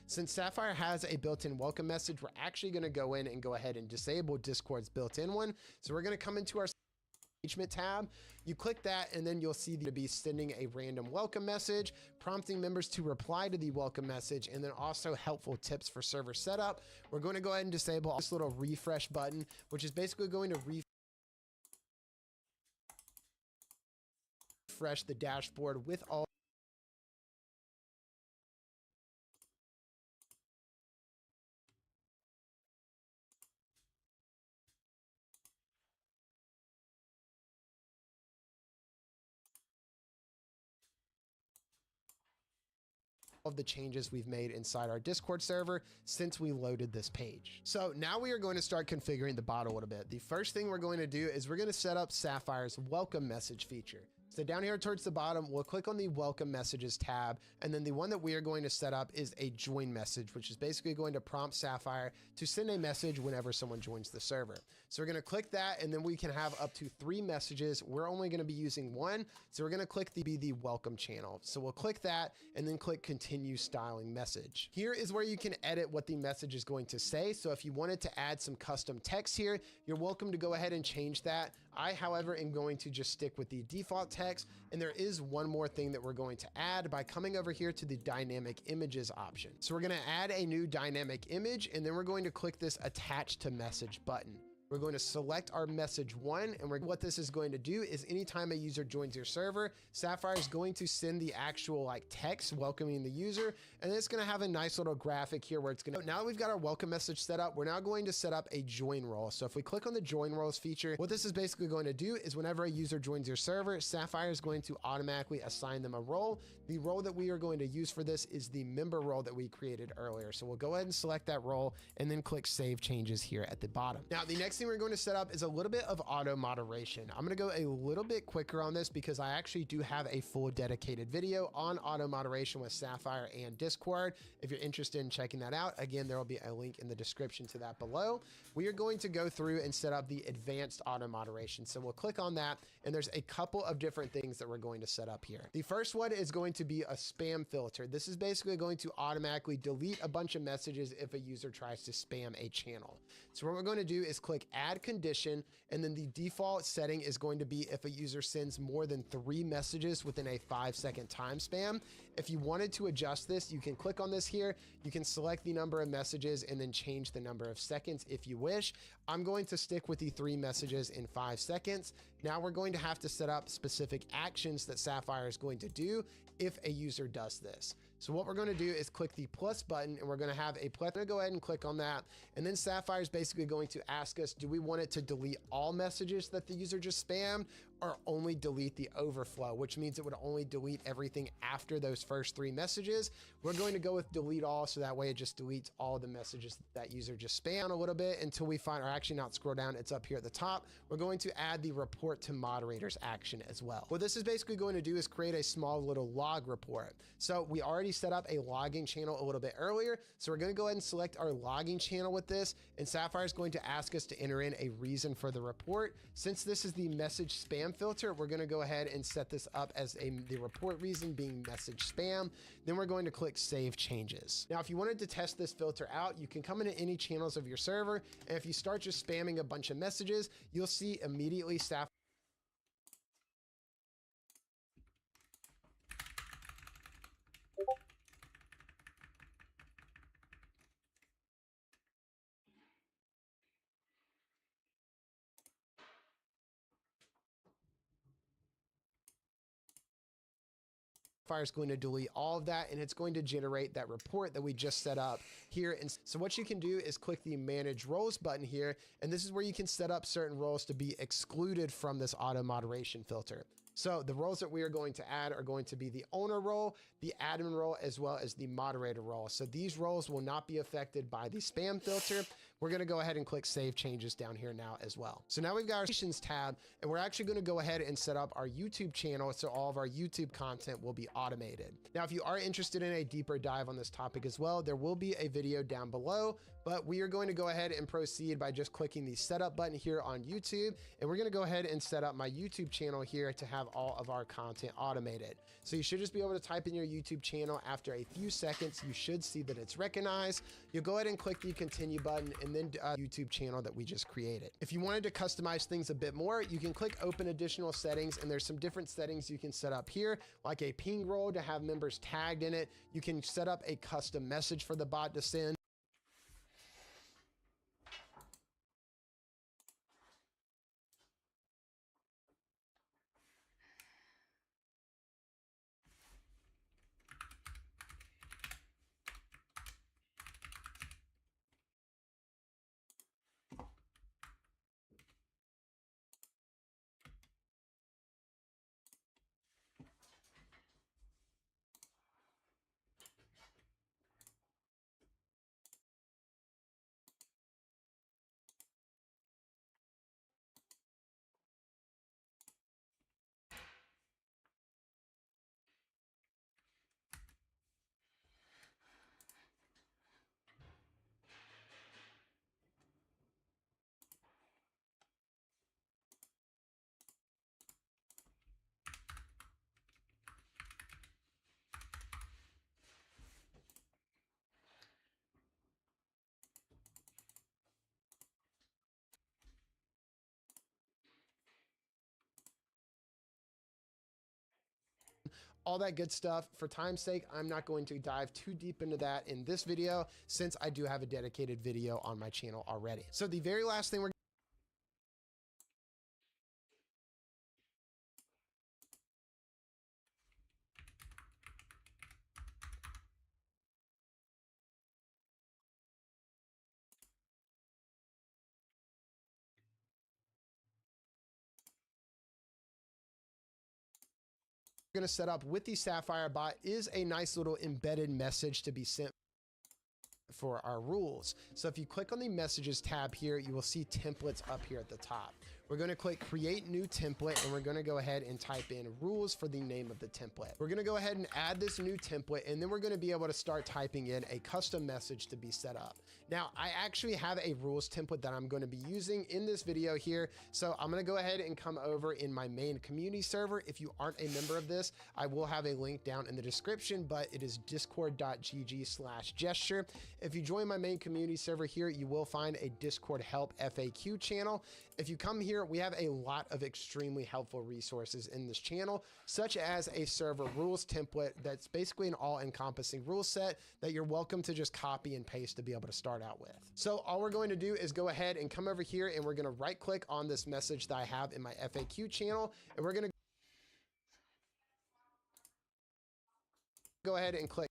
Since Sapphire has a built-in welcome message, we're actually going to go in and go ahead and disable Discord's built-in one. So we're going to come into our engagement tab. You click that and then you'll see to be sending a random welcome message, prompting members to reply to the welcome message, and then also helpful tips for server setup. We're going to go ahead and disable this little refresh button, which is basically going to refresh the dashboard with all of the changes we've made inside our Discord server since we loaded this page. So now we are going to start configuring the bot a little bit. The first thing we're going to do is we're going to set up Sapphire's welcome message feature. So down here towards the bottom, we'll click on the welcome messages tab. And then the one that we are going to set up is a join message, which is basically going to prompt Sapphire to send a message whenever someone joins the server. So we're going to click that, and then we can have up to 3 messages. We're only going to be using 1. So we're going to click the welcome channel. So we'll click that and then click continue styling message. Here is where you can edit what the message is going to say. So if you wanted to add some custom text here, you're welcome to go ahead and change that. I, however, am going to just stick with the default text. And there is one more thing that we're going to add by coming over here to the dynamic images option. So we're going to add a new dynamic image, and then we're going to click this attach to message button. We're going to select our message 1, and what this is going to do is anytime a user joins your server, Sapphire is going to send the actual text welcoming the user, and then it's going to have a nice little graphic here where it's going to, now that we've got our welcome message set up, we're now going to set up a join role. So if we click on the join roles feature, what this is basically going to do is whenever a user joins your server, Sapphire is going to automatically assign them a role. The role that we are going to use for this is the member role that we created earlier. So we'll go ahead and select that role and then click save changes here at the bottom. Now, the next thing we're going to set up is a little bit of auto moderation. I'm going to go a little bit quicker on this because I actually do have a full dedicated video on auto moderation with Sapphire and Discord. If you're interested in checking that out, again, there will be a link in the description to that below. We are going to go through and set up the advanced auto moderation. So we'll click on that, and there's a couple of different things that we're going to set up here. The first one is going to be a spam filter. This is basically going to automatically delete a bunch of messages if a user tries to spam a channel. So what we're going to do is click add condition, and then the default setting is going to be if a user sends more than 3 messages within a 5-second time span. If you wanted to adjust this, you can click on this here. You can select the number of messages and then change the number of seconds if you wish. I'm going to stick with the 3 messages in 5 seconds. Now we're going to have to set up specific actions that Sapphire is going to do if a user does this. So what we're going to do is click the plus button, and we're going to have a plethora. Go ahead and click on that. And then Sapphire is basically going to ask us, do we want it to delete all messages that the user just spammed, or only delete the overflow, which means it would only delete everything after those first 3 messages. We're going to go with delete all, so that way it just deletes all the messages that user just spammed a little bit until we find, or actually not scroll down, it's up here at the top. We're going to add the report to moderators action as well. What this is basically going to do is create a small little log report. So we already set up a logging channel a little bit earlier. So we're going to go ahead and select our logging channel with this, and Sapphire is going to ask us to enter in a reason for the report. Since this is the message spam filter, we're going to go ahead and set this up as the report reason being message spam. Then we're going to click save changes. Now, if you wanted to test this filter out, you can come into any channels of your server, and if you start just spamming a bunch of messages, you'll see immediately Sapphire is going to delete all of that, and it's going to generate that report that we just set up here. And so what you can do is click the manage roles button here, and this is where you can set up certain roles to be excluded from this auto moderation filter. So the roles that we are going to add are going to be the owner role, the admin role, as well as the moderator role. So these roles will not be affected by the spam filter. We're going to go ahead and click save changes down here now as well. So now we've got our stations tab, and we're actually going to go ahead and set up our YouTube channel so all of our YouTube content will be automated. Now, if you are interested in a deeper dive on this topic as well, there will be a video down below, but we are going to go ahead and proceed by just clicking the setup button here on YouTube, and we're going to go ahead and set up my YouTube channel here to have all of our content automated. So you should just be able to type in your YouTube channel. After a few seconds, you should see that it's recognized. You'll go ahead and click the continue button, and and then YouTube channel that we just created. If you wanted to customize things a bit more, you can click open additional settings, and there's some different settings you can set up here, like a ping role to have members tagged in it. You can set up a custom message for the bot to send. All that good stuff. For time's sake, I'm not going to dive too deep into that in this video, since I do have a dedicated video on my channel already. So the very last thing we're going to set up with the Sapphire bot is a nice little embedded message to be sent for our rules. So if you click on the messages tab here, you will see templates up here at the top. We're going to click create new template, and we're going to go ahead and type in rules for the name of the template. We're going to go ahead and add this new template, and then we're going to be able to start typing in a custom message to be set up. Now, I actually have a rules template that I'm going to be using in this video here. So I'm going to go ahead and come over in my main community server. If you aren't a member of this, I will have a link down in the description, but it is discord.gg/gesture. If you join my main community server here, you will find a Discord help FAQ channel. If you come here, we have a lot of extremely helpful resources in this channel, such as a server rules template that's basically an all-encompassing rule set that you're welcome to just copy and paste to be able to start out with. So all we're going to do is go ahead and come over here, and we're going to right click on this message that I have in my FAQ channel, and we're going to go ahead and click.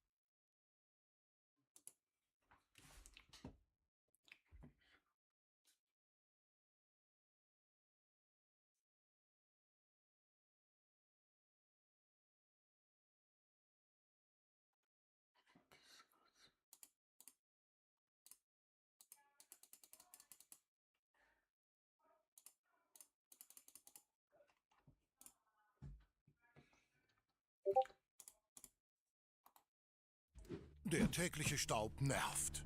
Der tägliche Staub nervt.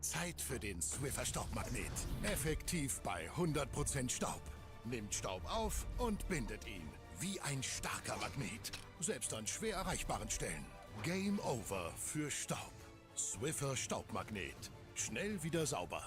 Zeit für den Swiffer Staubmagnet. Effektiv bei 100% Staub. Nimmt Staub auf und bindet ihn. Wie ein starker Magnet. Selbst an schwer erreichbaren Stellen. Game over für Staub. Swiffer Staubmagnet. Schnell wieder sauber.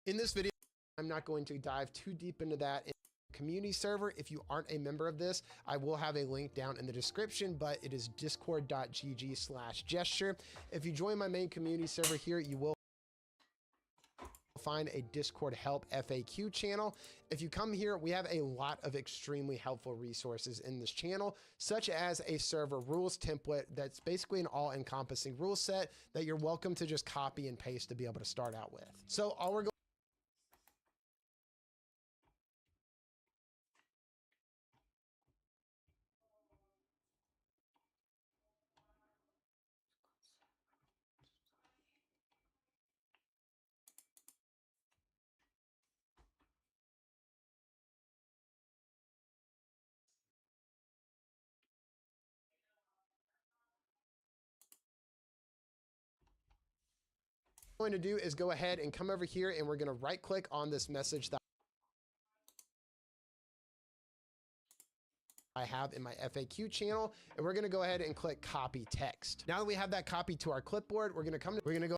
In this video, I'm not going to dive too deep into that in the community server. If you aren't a member of this, I will have a link down in the description, but it is discord.gg/gesture. If you join my main community server here, you will find a Discord help FAQ channel. If you come here, we have a lot of extremely helpful resources in this channel, such as a server rules template that's basically an all-encompassing rule set that you're welcome to just copy and paste to be able to start out with. So all we're going to do is go ahead and come over here, and we're going to right click on this message that I have in my FAQ channel, and we're gonna go ahead and click copy text. Now that we have that copy to our clipboard, we're gonna go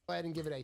ahead and give it a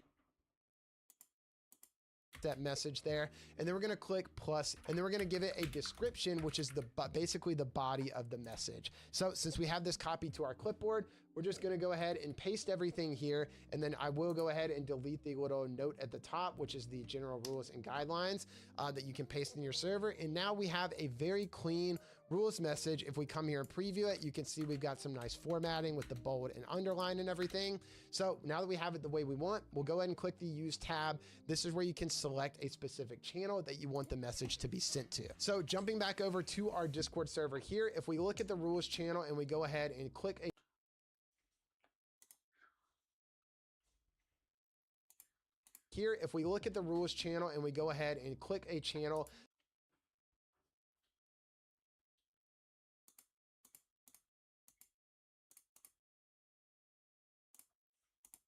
that message there, and then we're going to click plus, and then we're going to give it a description, which is basically the body of the message. So since we have this copy to our clipboard, we're just going to go ahead and paste everything here, and then I will go ahead and delete the little note at the top, which is the general rules and guidelines that you can paste in your server. And now we have a very clean rules message. If we come here and preview it, you can see we've got some nice formatting with the bold and underline and everything. So now that we have it the way we want, we'll go ahead and click the use tab. This is where you can select a specific channel that you want the message to be sent to. So jumping back over to our Discord server here, if we look at the rules channel and we go ahead and click a here, if we look at the rules channel and we go ahead and click a channel,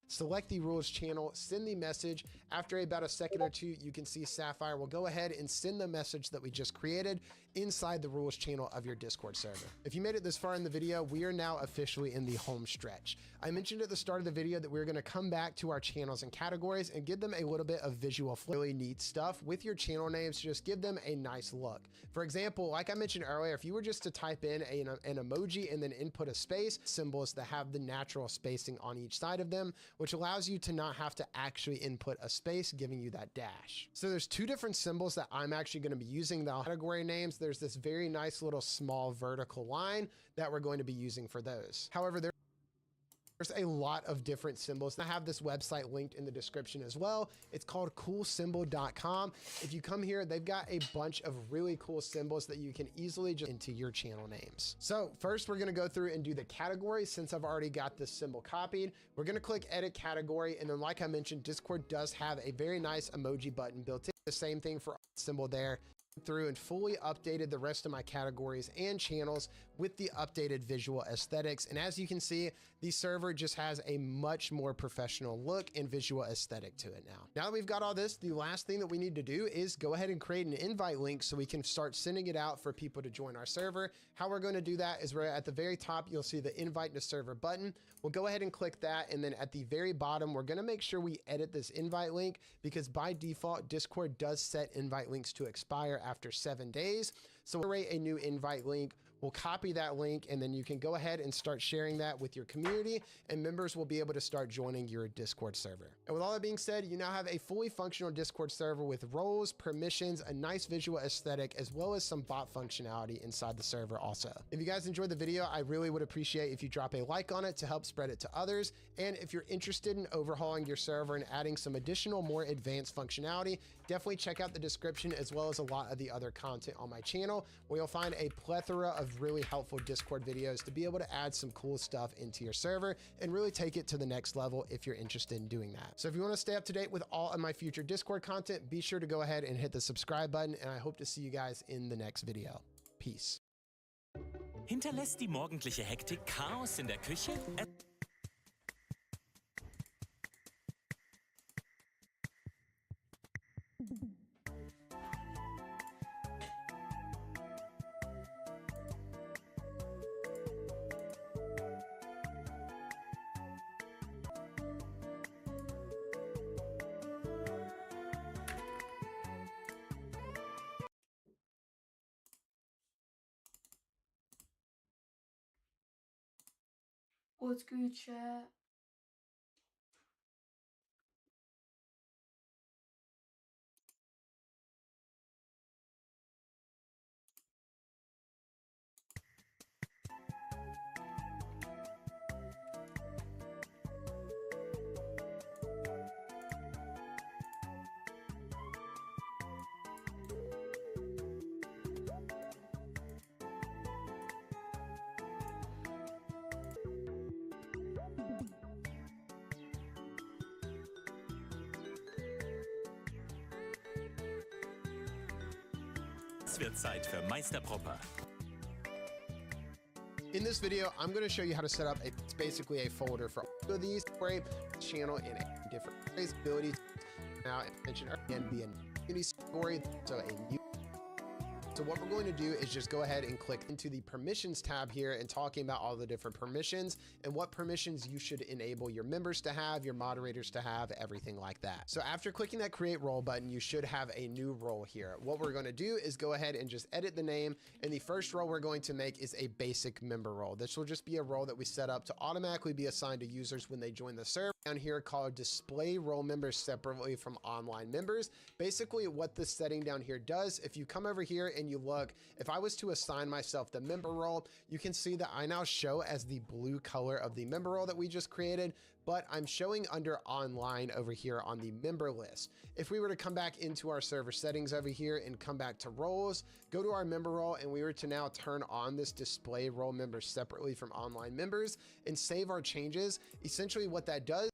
select the rules channel, send the message. After about a second or two, you can see Sapphire will go ahead and send the message that we just created inside the rules channel of your Discord server. If you made it this far in the video, we are now officially in the home stretch. I mentioned at the start of the video that we're going to come back to our channels and categories and give them a little bit of visual really neat stuff with your channel names to just give them a nice look. For example, like I mentioned earlier, if you were just to type in an emoji and then input a space, symbols that have the natural spacing on each side of them, which allows you to not have to actually input a space, giving you that dash. So there's two different symbols that I'm actually going to be using the category names. There's this very nice little small vertical line that we're going to be using for those. However, there's a lot of different symbols. I have this website linked in the description as well. It's called coolsymbol.com. If you come here, they've got a bunch of really cool symbols that you can easily just into your channel names. So first we're going to go through and do the category. Since I've already got this symbol copied, we're going to click edit category. And then like I mentioned, Discord does have a very nice emoji button built in. The same thing for symbol there. Through and fully updated the rest of my categories and channels with the updated visual aesthetics. And as you can see, the server just has a much more professional look and visual aesthetic to it now. Now that we've got all this, the last thing that we need to do is go ahead and create an invite link so we can start sending it out for people to join our server. How we're going to do that is we're at the very top, you'll see the invite to server button. We'll go ahead and click that. And then at the very bottom, we're going to make sure we edit this invite link because by default, Discord does set invite links to expire after 7 days. So we'll create a new invite link. We'll copy that link and then you can go ahead and start sharing that with your community and members will be able to start joining your Discord server. And with all that being said, you now have a fully functional Discord server with roles, permissions, a nice visual aesthetic, as well as some bot functionality inside the server also. If you guys enjoyed the video, I really would appreciate if you drop a like on it to help spread it to others. And if you're interested in overhauling your server and adding some additional more advanced functionality, definitely check out the description as well as a lot of the other content on my channel where you'll find a plethora of really helpful Discord videos to be able to add some cool stuff into your server and really take it to the next level if you're interested in doing that. So if you want to stay up to date with all of my future Discord content, be sure to go ahead and hit the subscribe button, and I hope to see you guys in the next video. Peace.
Hinterlässt die morgendliche Hektik Chaos in der Küche?
What's good, chat?
Jetzt wird Zeit für Meisterproper.
In this video, I'm going to show you how to set up it's basically a folder for all of these for a channel in a different ways, abilities. Now, mention and be a community story, so a new. So what we're going to do is just go ahead and click into the permissions tab here and talking about all the different permissions and what permissions you should enable your members to have, your moderators to have, everything like that. So after clicking that create role button, you should have a new role here. What we're going to do is go ahead and just edit the name. And the first role we're going to make is a basic member role. This will just be a role that we set up to automatically be assigned to users when they join the server. Down here called display role members separately from online members. Basically what this setting down here does, if you come over here and you look, if I was to assign myself the member role, you can see that I now show as the blue color of the member role that we just created, but I'm showing under online over here on the member list. If we were to come back into our server settings over here and come back to roles, go to our member role, and we were to now turn on this display role members separately from online members and save our changes, essentially what that does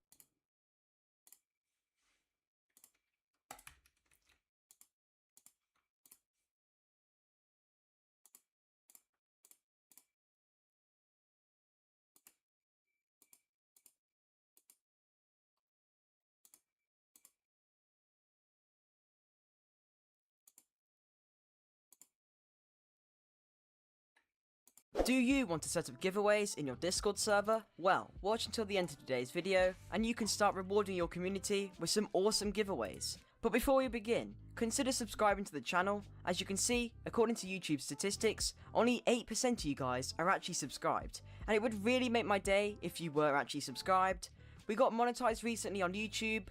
Do you want to set up giveaways in your Discord server? Well, watch until the end of today's video, and you can start rewarding your community with some awesome giveaways. But before we begin, consider subscribing to the channel. As you can see, according to YouTube statistics, only 8% of you guys are actually subscribed, and it would really make my day if you were actually subscribed. We got monetized recently on YouTube.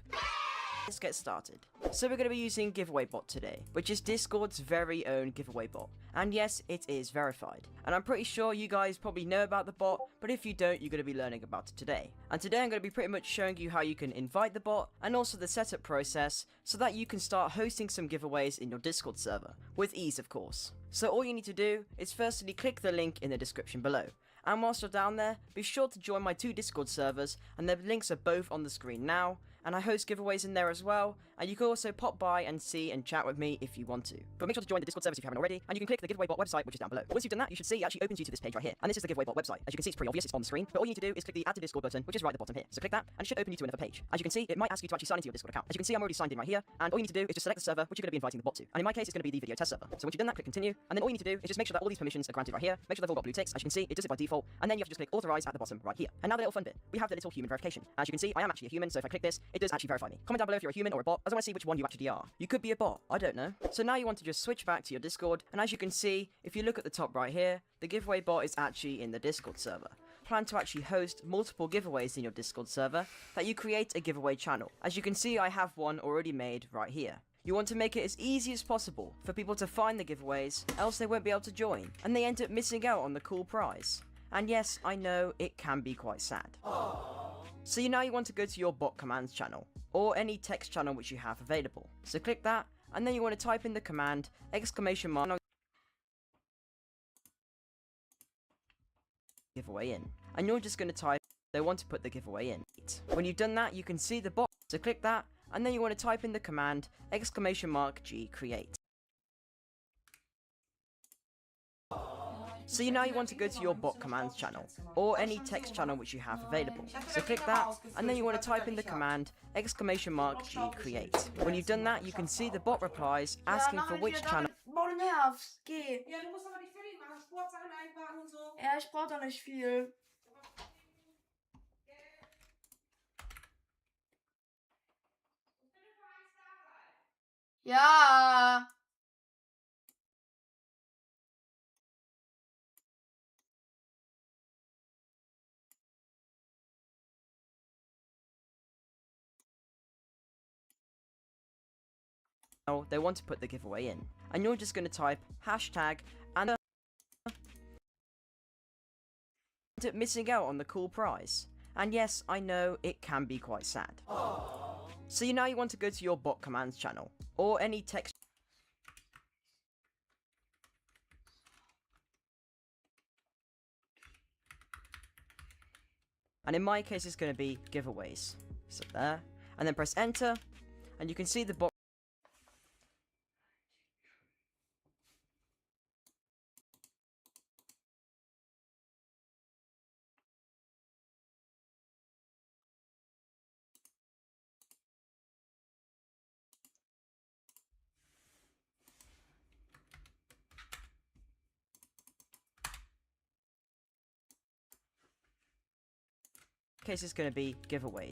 Let's get started. So we're going to be using Giveaway Bot today, which is Discord's very own giveaway bot. And yes, it is verified. And I'm pretty sure you guys probably know about the bot, but if you don't, you're going to be learning about it today. And today I'm going to be pretty much showing you how you can invite the bot, and also the setup process, so that you can start hosting some giveaways in your Discord server, with ease of course. So all you need to do is firstly click the link in the description below. And whilst you're down there, be sure to join my 2 Discord servers, and the links are both on the screen now. And I host giveaways in there as well, and you can also pop by and see and chat with me if you want to. But make sure to join the Discord servers if you haven't already, and you can click the giveaway bot website, which is down below. Once you've done that, you should see it actually opens you to this page right here, and this is the giveaway bot website. As you can see, it's pretty obvious, it's on the screen, but all you need to do is click the add to Discord button, which is right at the bottom here. So click that, and it should open you to another page. As you can see, it might ask you to actually sign into your Discord account. As you can see, I'm already signed in right here, and all you need to do is just select the server which you're going to be inviting the bot to. And in my case, it's going to be the video test server. So once you've done that, click continue, and then all you need to do is just make sure that all these permissions are granted right here. Make sure they've all got blue ticks. As you can see, it does it by default, and then you have to just click authorize at the bottom right here. And now the little fun bit, we have the little human verification. As you can see, I am actually a human, so if I click this, it does actually verify me. Comment down below if you're a human or a bot, as I want to see which one you actually are. You could be a bot, I don't know. So now you want to just switch back to your Discord, and as you can see, if you look at the top right here, the giveaway bot is actually in the Discord server. Plan to actually host multiple giveaways in your Discord server, that you create a giveaway channel. As you can see, I have one already made right here. You want to make it as easy as possible for people to find the giveaways, else they won't be able to join, and they end up missing out on the cool prize. And yes, I know, it can be quite sad. So now you want to go to your bot commands channel, or any text channel which you have available. So click that, and then you want to type in the command, !_ giveaway in. And you're just going to type, they want to put the giveaway in. When you've done that, you can see the bot. So click that, and then you want to type in the command, ! G create. So now you want to go to your bot commands channel, or any text channel which you have available. So click that, and then you want to type in the command, ! G create. When you've done that, you can see the bot replies, asking for which channel.
Boah, du nervst. Geh. Ja, du musst aber nicht fertig machen. Sportsachen einpacken und so. Ja, ich brauch doch nicht viel. Ja.
They want to put the giveaway in. And you're just going to type hashtag and missing out on the cool prize. And yes, I know, it can be quite sad. So now you want to go to your bot commands channel, or any text. And in my case, it's going to be giveaways. So there. And then press enter, and you can see the bot. case it's going to be giveaways.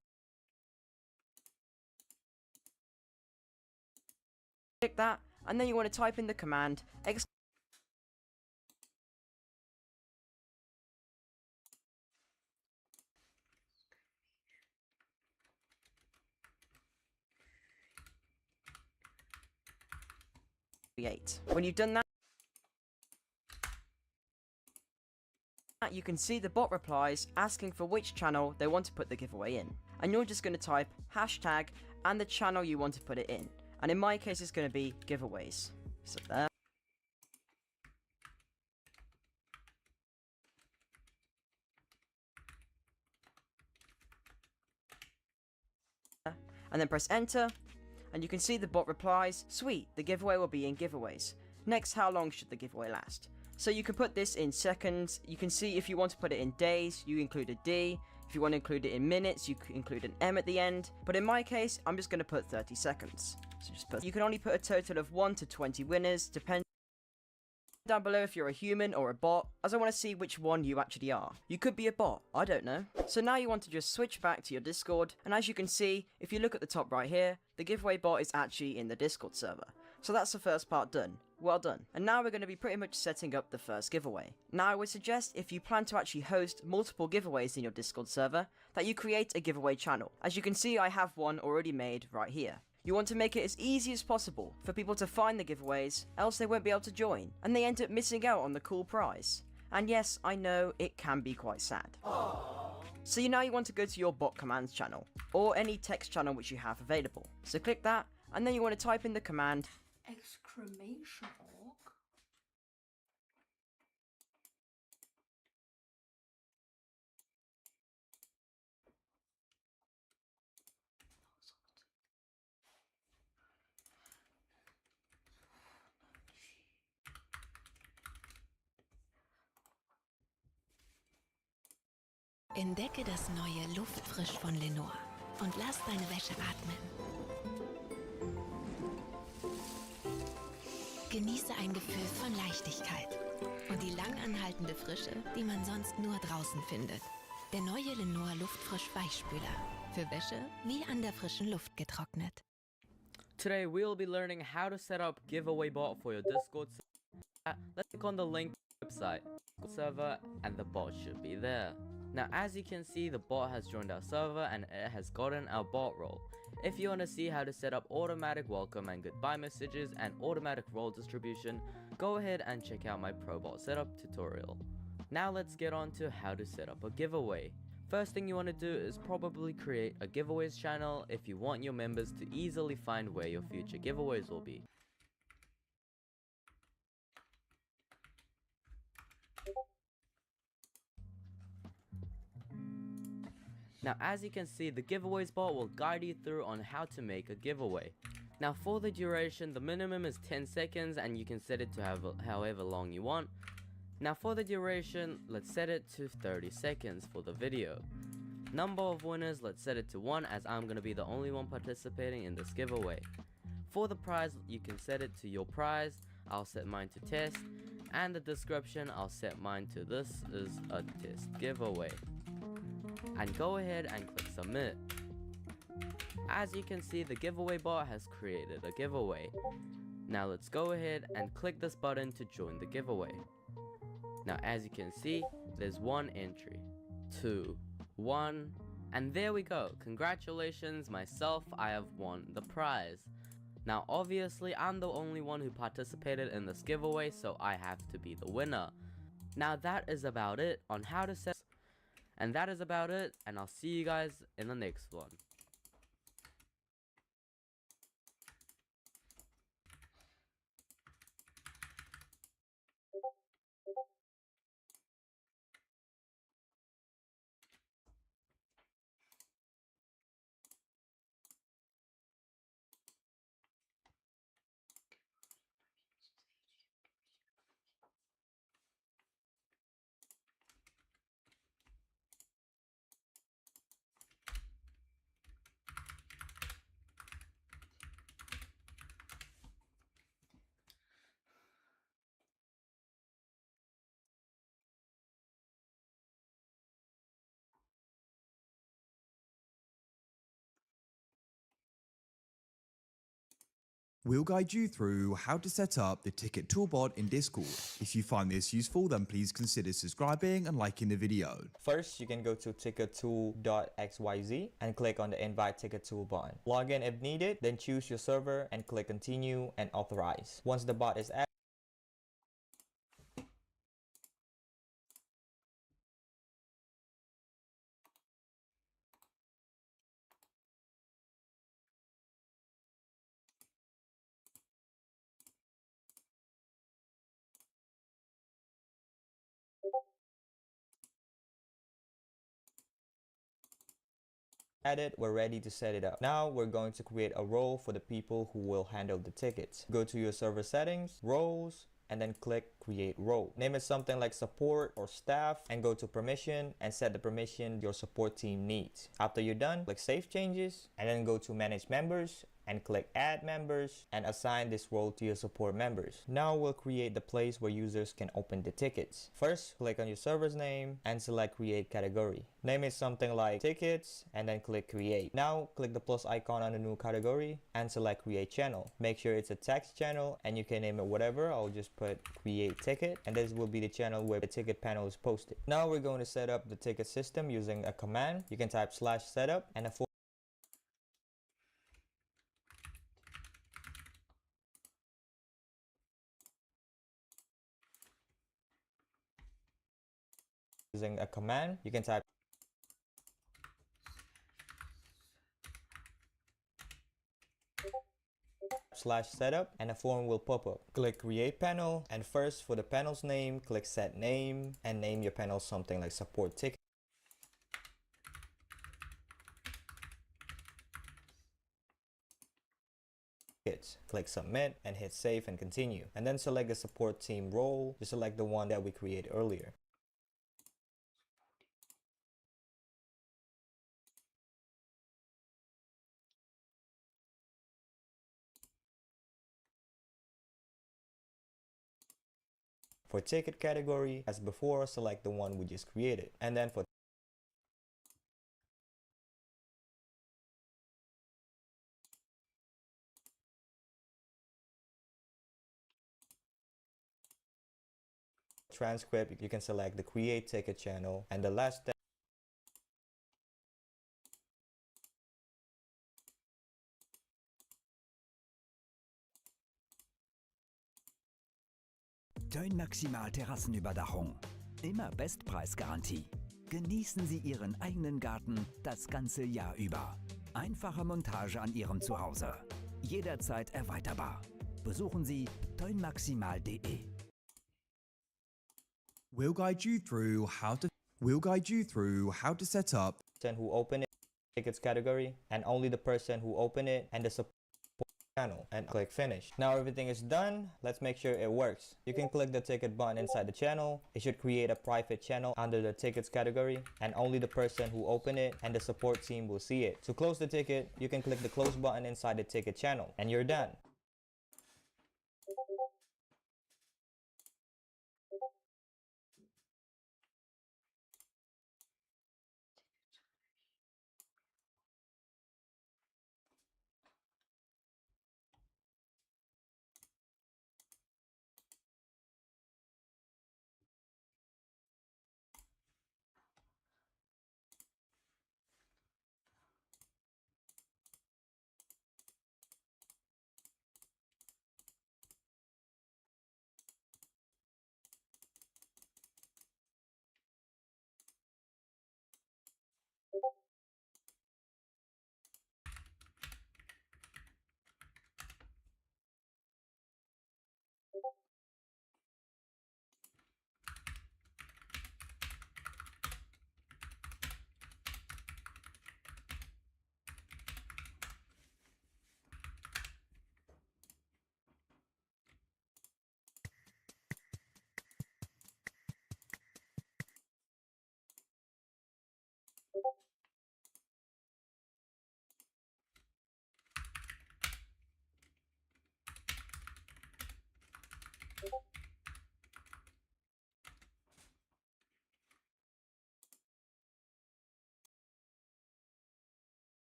Click that, and then you want to type in the command create. When you've done that, you can see the bot replies asking for which channel they want to put the giveaway in. And you're just going to type hashtag and the channel you want to put it in. And in my case, it's going to be giveaways. So there. And then press enter. And you can see the bot replies, sweet, the giveaway will be in giveaways. Next, how long should the giveaway last? So you can put this in seconds. You can see if you want to put it in days, you include a D. If you want to include it in minutes, you can include an M at the end. But in my case, I'm just going to put 30 seconds. So just put. You can only put a total of 1 to 20 winners, depending down below if you're a human or a bot, as I want to see which one you actually are. You could be a bot, I don't know. So now you want to just switch back to your Discord, and as you can see, if you look at the top right here, the giveaway bot is actually in the Discord server. So that's the first part done. Well done. And now we're going to be pretty much setting up the first giveaway. Now I would suggest if you plan to actually host multiple giveaways in your Discord server, that you create a giveaway channel. As you can see, I have one already made right here. You want to make it as easy as possible for people to find the giveaways, else they won't be able to join, and they end up missing out on the cool prize. And yes, I know, it can be quite sad. So now you want to go to your bot commands channel, or any text channel which you have available. So click that, and then you want to type in the command
exclamation org.
Entdecke das neue Luftfrisch von Lenore und lass deine Wäsche atmen. Genieße ein Gefühl von Leichtigkeit und die langanhaltende Frische, die man sonst nur draußen findet. Der neue Lenore Luftfrisch Weichspüler. Für Wäsche wie an der frischen Luft getrocknet.
Today we'll be learning how to set up giveaway bot for your Discord server. Let's click on the link to the website, server, and the bot should be there. Now as you can see, the bot has joined our server and it has gotten our bot role. If you want to see how to set up automatic welcome and goodbye messages and automatic role distribution, go ahead and check out my ProBot setup tutorial. Now let's get on to how to set up a giveaway. First thing you want to do is probably create a giveaways channel if you want your members to easily find where your future giveaways will be. Now as you can see, the giveaways bot will guide you through on how to make a giveaway. Now for the duration, the minimum is 10 seconds and you can set it to have however long you want. Now for the duration, let's set it to 30 seconds for the video. Number of winners, let's set it to 1 as I'm going to be the only one participating in this giveaway. For the prize, you can set it to your prize, I'll set mine to test, and the description, I'll set mine to this is a test giveaway. And go ahead and click submit. As you can see, the giveaway bot has created a giveaway. Now let's go ahead and click this button to join the giveaway. Now as you can see, there's 1 entry, 2, 1, and there we go. Congratulations, myself, I have won the prize. Now obviously I'm the only one who participated in this giveaway, so I have to be the winner. Now that is about it on how to set, and that is about it, and I'll see you guys in the next one.
We'll guide you through how to set up the ticket toolbot in Discord. If you find this useful, then please consider subscribing and liking the video.
First, you can go to tickettool.xyz and click on the invite ticket tool button. Log in if needed, then choose your server and click continue and authorize. Once the bot is added, we're ready to set it up. Now we're going to create a role for the people who will handle the tickets. Go to your server settings, roles, and then click create role. Name it something like support or staff and go to permission and set the permission your support team needs. After you're done, click save changes and then go to manage members and click add members and assign this role to your support members. Now we'll create the place where users can open the tickets. First, click on your server's name and select create category. Name it something like tickets and then click create. Now click the plus icon on the new category and select create channel. Make sure it's a text channel and you can name it whatever. I'll just put create ticket and this will be the channel where the ticket panel is posted. Now we're going to set up the ticket system using a command. You can type /setup and a using a command, you can type /setup and a form will pop up. Click create panel and first for the panel's name, click set name and name your panel something like support ticket. Click submit and hit save and continue. And then select the support team role. Just select the one that we created earlier. For ticket category, as before, select the one we just created. And then for transcript, you can select the create ticket channel. And the last step,
Maximal Terrassenüberdachung. Immer Bestpreisgarantie. Genießen Sie Ihren eigenen Garten das ganze Jahr über. Einfache Montage an Ihrem Zuhause. Jederzeit erweiterbar. Besuchen Sie donutsmp.de.
We'll guide you through how to set up
who open it, tickets category, and only the person who opened it and the support channel and click finish. Now everything is done. Let's make sure it works. You can click the ticket button inside the channel. It should create a private channel under the tickets category and only the person who opened it and the support team will see it. To close the ticket, you can click the close button inside the ticket channel and you're done.